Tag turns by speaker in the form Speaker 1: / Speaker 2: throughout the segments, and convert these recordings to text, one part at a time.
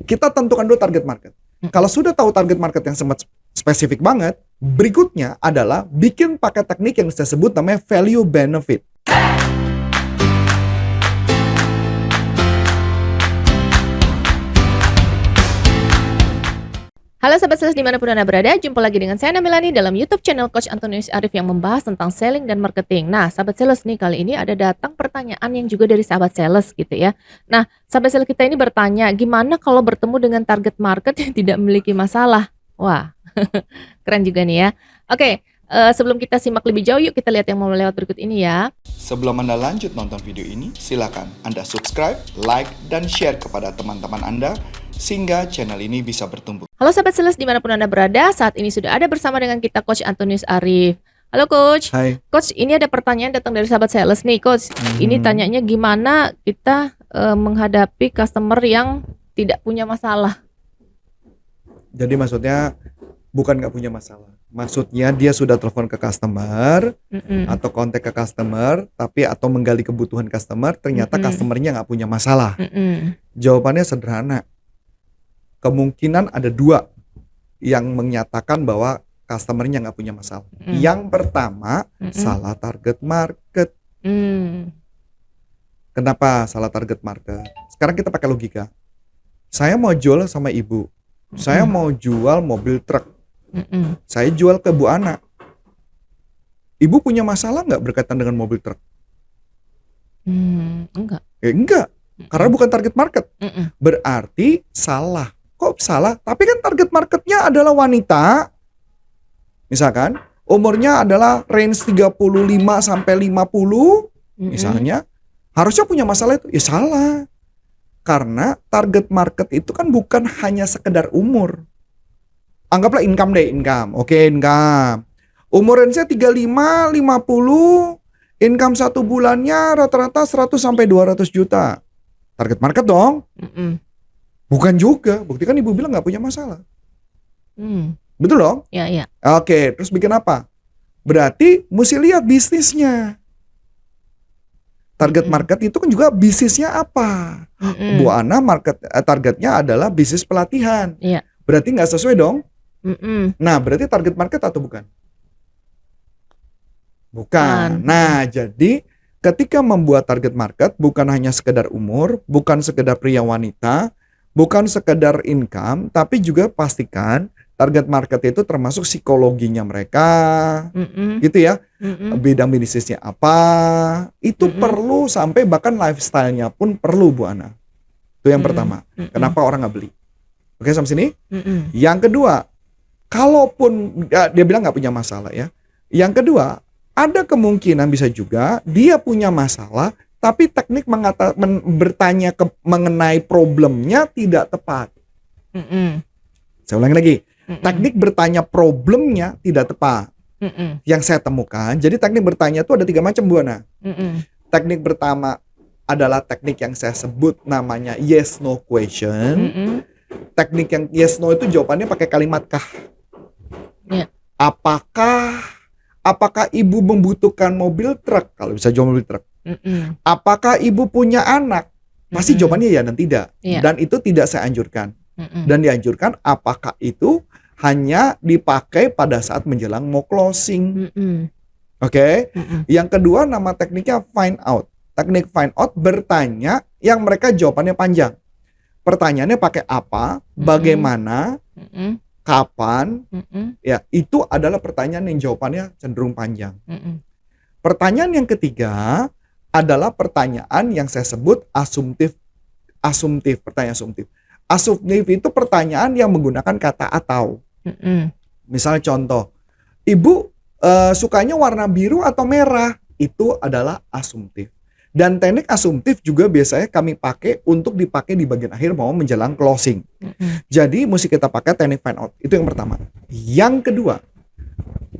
Speaker 1: kita tentukan dulu target market. Kalau sudah tahu target market yang sangat spesifik banget, berikutnya adalah bikin pakai teknik yang saya sebut namanya value benefit.
Speaker 2: Halo Sobat Sales dimanapun Anda berada, jumpa lagi dengan saya Namilani dalam YouTube channel Coach Antonius Arif yang membahas tentang selling dan marketing. Nah, Sobat Sales nih kali ini ada datang pertanyaan yang juga dari Sahabat Sales gitu ya. Nah, Sahabat Sales kita ini bertanya, gimana kalau bertemu dengan target market yang tidak memiliki masalah? Wah, keren juga nih ya. Oke, sebelum kita simak lebih jauh, yuk kita lihat yang mau lewat berikut ini ya.
Speaker 3: Sebelum Anda lanjut nonton video ini, silakan Anda subscribe, like, dan share kepada teman-teman Anda sehingga channel ini bisa bertumbuh.
Speaker 2: Halo Sobat Sales dimanapun Anda berada, saat ini sudah ada bersama dengan kita Coach Antonius Arif. Halo Coach.
Speaker 1: Hai.
Speaker 2: Coach, ini ada pertanyaan datang dari Sahabat Sales nih Coach. Ini tanyanya gimana kita menghadapi customer yang tidak punya masalah.
Speaker 1: Jadi maksudnya bukan nggak punya masalah. Maksudnya dia sudah telepon ke customer atau kontak ke customer, tapi atau menggali kebutuhan customer, ternyata customernya nggak punya masalah. Jawabannya sederhana. Kemungkinan ada dua yang menyatakan bahwa customernya nggak punya masalah. Yang pertama, salah target market. Kenapa salah target market? Sekarang kita pakai logika. Saya mau jual sama ibu. Saya mau jual mobil truk. Saya jual ke Bu Ana. Ibu punya masalah nggak berkaitan dengan mobil truk?
Speaker 2: Enggak.
Speaker 1: Enggak. Karena bukan target market. Berarti salah. Kok salah? Tapi kan target marketnya adalah wanita. Misalkan umurnya adalah range 35 sampai 50 misalnya. Harusnya punya masalah itu. Ya salah. Karena target market itu kan bukan hanya sekedar umur. Anggaplah income deh, income. Oke, income. Umur range-nya 35, 50, income satu bulannya rata-rata 100 sampai 200 juta. Target market dong. Bukan juga, bukti kan ibu bilang nggak punya masalah. Betul dong?
Speaker 2: Ya.
Speaker 1: Oke, terus bikin apa? Berarti mesti lihat bisnisnya. Target market itu kan juga bisnisnya apa? Bu Ana targetnya adalah bisnis pelatihan.
Speaker 2: Iya.
Speaker 1: Berarti nggak sesuai dong? Nah, berarti target market atau bukan? Bukan. Nah, jadi ketika membuat target market bukan hanya sekedar umur, bukan sekedar pria wanita, bukan sekedar income, tapi juga pastikan target market itu termasuk psikologinya mereka, gitu ya. Bidang bisnisnya apa, itu perlu sampai bahkan lifestyle-nya pun perlu Bu Ana. Itu yang pertama. Kenapa orang nggak beli? Oke, sampai sini. Yang kedua, kalaupun dia bilang nggak punya masalah ya. Yang kedua, ada kemungkinan bisa juga dia punya masalah, tapi teknik bertanya mengenai problemnya tidak tepat. Saya ulangi lagi. Teknik bertanya problemnya tidak tepat. Yang saya temukan, jadi teknik bertanya itu ada 3 macam Bu Ana. Teknik pertama adalah teknik yang saya sebut namanya yes no question. Teknik yang yes no itu jawabannya pakai kalimat kah. Apakah ibu membutuhkan mobil truk? Kalau bisa jual mobil truk. Apakah ibu punya anak? Pasti jawabannya ya dan tidak. Dan itu tidak saya anjurkan. Dan dianjurkan apakah itu hanya dipakai pada saat menjelang mau closing. Oke. Yang kedua nama tekniknya find out. Teknik find out bertanya yang mereka jawabannya panjang. Pertanyaannya pakai apa, bagaimana, kapan, ya itu adalah pertanyaan yang jawabannya cenderung panjang. Pertanyaan yang ketiga adalah pertanyaan yang saya sebut asumtif, pertanyaan asumtif. Asumtif itu pertanyaan yang menggunakan kata atau. Misalnya contoh, ibu sukanya warna biru atau merah? Itu adalah asumtif. Dan teknik asumtif juga biasanya kami pakai untuk dipakai di bagian akhir mau menjelang closing. Jadi mesti kita pakai teknik find out. Itu yang pertama. Yang kedua,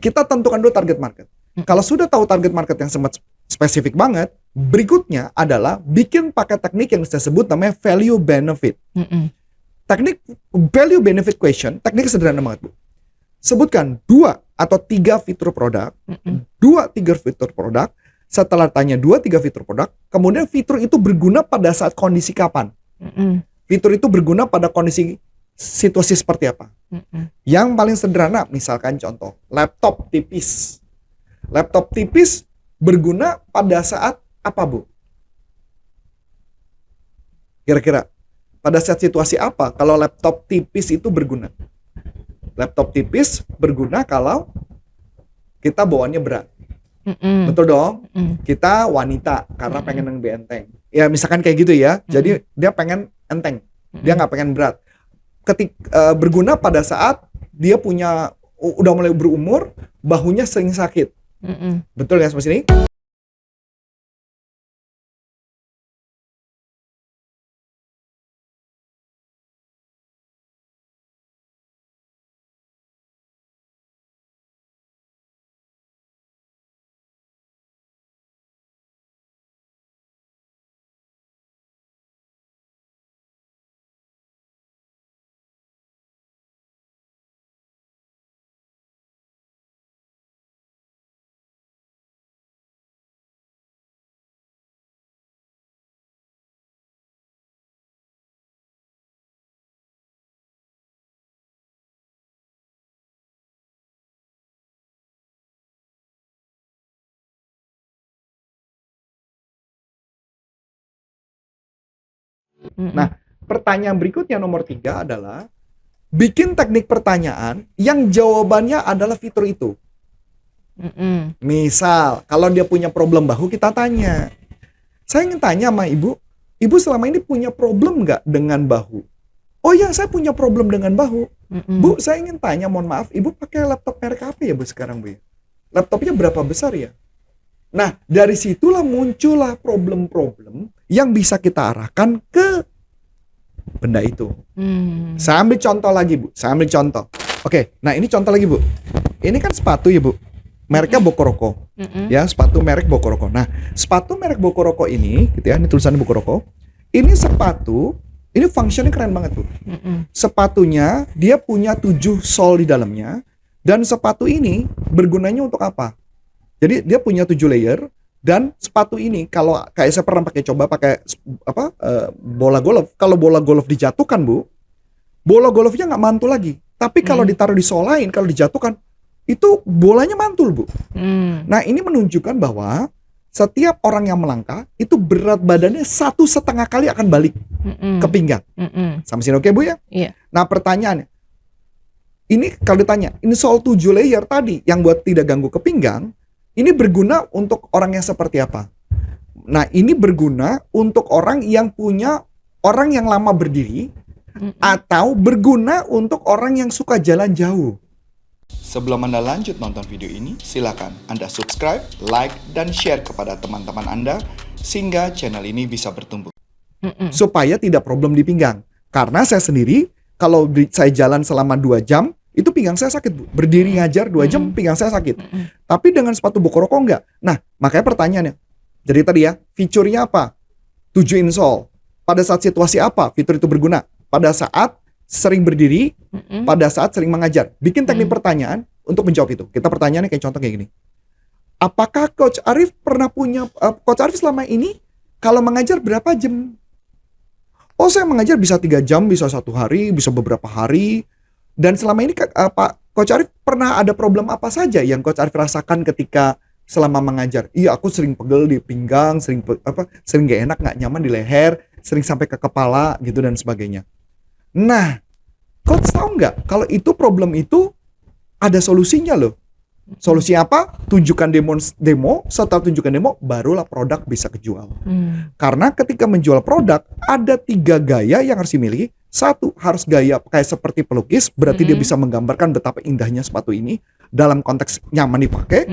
Speaker 1: kita tentukan dulu target market. Kalau sudah tahu target market yang sangat spesifik banget, berikutnya adalah bikin pakai teknik yang saya sebut namanya value benefit. Teknik value benefit question, teknik sederhana banget Bu. Sebutkan 2 atau 3 fitur produk, 2-3 fitur produk. Setelah tanya 2-3 fitur produk, kemudian fitur itu berguna pada saat kondisi kapan. fitur itu berguna pada kondisi situasi seperti apa. Yang paling sederhana, misalkan contoh, laptop tipis. Laptop tipis berguna pada saat apa, Bu? Kira-kira pada saat situasi apa kalau laptop tipis itu berguna? Laptop tipis berguna kalau kita bawaannya berat. Betul dong? Kita wanita karena pengen yang enteng. Ya misalkan kayak gitu ya. Jadi dia pengen enteng. Dia nggak pengen berat. Berguna pada saat dia udah mulai berumur, bahunya sering sakit. Betul ya Mas ini? Nah, pertanyaan berikutnya nomor 3 adalah bikin teknik pertanyaan yang jawabannya adalah fitur itu. Misal, kalau dia punya problem bahu, kita tanya. Saya ingin tanya sama ibu selama ini punya problem nggak dengan bahu? Oh ya, saya punya problem dengan bahu. Bu, saya ingin tanya, mohon maaf, ibu pakai laptop merek apa ya Bu sekarang Bu? Laptopnya berapa besar ya? Nah, dari situlah muncullah problem-problem yang bisa kita arahkan ke benda itu. Saya ambil contoh lagi Bu, Oke, nah ini contoh lagi Bu. Ini kan sepatu ya Bu, mereknya Bokoroko. Ya, sepatu merek Bokoroko. Nah, sepatu merek Bokoroko ini, gitu ya, ini tulisannya Bokoroko. Ini sepatu, ini fungsinya keren banget Bu. Sepatunya, dia punya 7 sol di dalamnya, dan sepatu ini bergunanya untuk apa? Jadi dia punya 7 layer, dan sepatu ini kalau kayak saya pernah pakai bola golf. Kalau bola golf dijatuhkan Bu, bola golfnya nggak mantul lagi. Tapi kalau ditaruh di sol lain, kalau dijatuhkan, itu bolanya mantul Bu. Nah ini menunjukkan bahwa setiap orang yang melangkah itu berat badannya 1,5 kali akan balik ke pinggang. Sampai sini oke Bu ya?
Speaker 2: Iya.
Speaker 1: Nah pertanyaannya, ini kalau ditanya, ini soal 7 layer tadi yang buat tidak ganggu ke pinggang, ini berguna untuk orang yang seperti apa? Nah, ini berguna untuk orang yang lama berdiri, atau berguna untuk orang yang suka jalan jauh.
Speaker 3: Sebelum Anda lanjut nonton video ini, silakan Anda subscribe, like, dan share kepada teman-teman Anda sehingga channel ini bisa bertumbuh.
Speaker 1: Supaya tidak problem di pinggang. Karena saya sendiri, kalau saya jalan selama 2 jam, itu pinggang saya sakit Bu. Berdiri ngajar 2 jam, pinggang saya sakit. Tapi dengan sepatu Bokoroko enggak. Nah, makanya pertanyaannya. Jadi tadi ya, fiturnya apa? 7 insole. Pada saat situasi apa fitur itu berguna? Pada saat sering berdiri, pada saat sering mengajar. Bikin teknik pertanyaan untuk menjawab itu. Kita pertanyaannya kayak contoh kayak gini. Apakah Coach Arif Coach Arif selama ini kalau mengajar berapa jam? Oh, saya mengajar bisa 3 jam, bisa 1 hari, bisa beberapa hari. Dan selama ini Pak Coach Arif pernah ada problem apa saja yang Coach Arif rasakan ketika selama mengajar? Iya, aku sering pegel di pinggang, sering gak enak, gak nyaman di leher, sering sampai ke kepala gitu dan sebagainya. Nah, Coach tahu nggak kalau itu problem itu ada solusinya loh. Solusi apa? Tunjukkan demo, setelah tunjukkan demo, barulah produk bisa kejual. Karena ketika menjual produk, ada 3 gaya yang harus dimiliki. 1, harus gaya kayak seperti pelukis, berarti dia bisa menggambarkan betapa indahnya sepatu ini dalam konteks nyaman dipakai.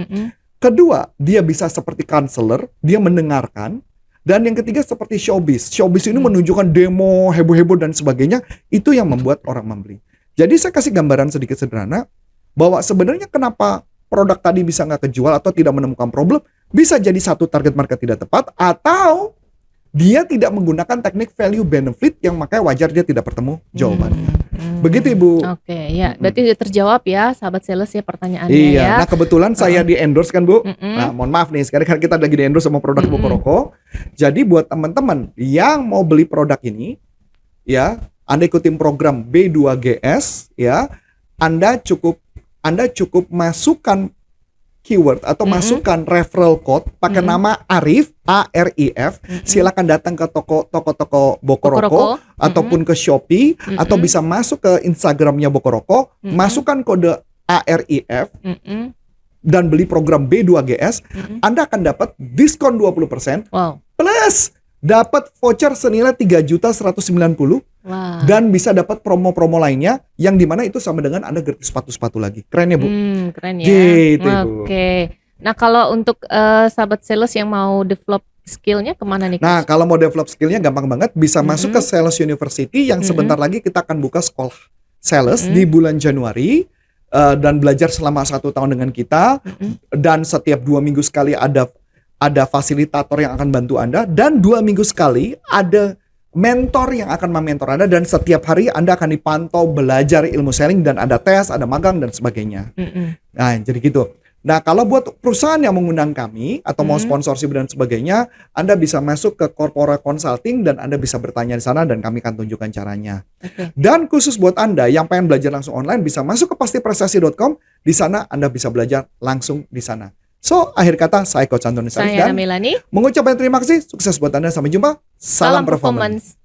Speaker 1: Kedua, dia bisa seperti counselor, dia mendengarkan. Dan yang ketiga seperti showbiz. Showbiz ini menunjukkan demo, heboh-heboh dan sebagainya. Itu yang membuat orang membeli. Jadi saya kasih gambaran sedikit sederhana, bahwa sebenarnya kenapa produk tadi bisa nggak kejual atau tidak menemukan problem, bisa jadi 1, target market tidak tepat, atau dia tidak menggunakan teknik value benefit yang makanya wajar dia tidak bertemu jawabannya. Begitu Ibu.
Speaker 2: Oke, ya. Berarti sudah terjawab ya sahabat sales ya pertanyaannya
Speaker 1: iya,
Speaker 2: ya.
Speaker 1: Nah kebetulan saya di endorse kan Bu. Nah mohon maaf nih, sekarang kan kita lagi di endorse sama produk Bokoroko. Jadi buat teman-teman yang mau beli produk ini, ya, Anda ikutin program B2GS, ya, Anda cukup masukkan keyword atau masukkan referral code pakai nama Arif, ARIF. Silakan datang ke toko-toko Bokoroko ataupun ke Shopee atau bisa masuk ke Instagramnya Bokoroko, masukkan kode ARIF dan beli program B2GS, Anda akan dapat diskon 20%.
Speaker 2: Wow.
Speaker 1: Plus dapat voucher senilai 3.190.000 dan bisa dapat promo-promo lainnya yang dimana itu sama dengan Anda gratis sepatu-sepatu lagi. Keren ya Bu?
Speaker 2: Keren ya.
Speaker 1: Gitu,
Speaker 2: Oke. Nah kalau untuk sahabat sales yang mau develop skillnya kemana nih?
Speaker 1: Nah kalau mau develop skillnya gampang banget, bisa masuk ke Sales University yang sebentar lagi kita akan buka sekolah sales di bulan Januari. Dan belajar selama 1 tahun dengan kita, dan setiap 2 minggu sekali ada fasilitator yang akan bantu Anda, dan 2 minggu sekali ada mentor yang akan mementor Anda, dan setiap hari Anda akan dipantau belajar ilmu selling, dan ada tes, ada magang dan sebagainya. Nah jadi gitu. Nah kalau buat perusahaan yang mengundang kami atau mau sponsorship dan sebagainya, Anda bisa masuk ke corporate consulting dan Anda bisa bertanya di sana dan kami akan tunjukkan caranya. Dan khusus buat Anda yang pengen belajar langsung online, bisa masuk ke pastiprestasi.com. Di sana Anda bisa belajar langsung di sana. So akhir kata, saya Coach Antonius Arif dan
Speaker 2: Melanie
Speaker 1: mengucapkan terima kasih, sukses buat Anda, sampai jumpa, salam performance.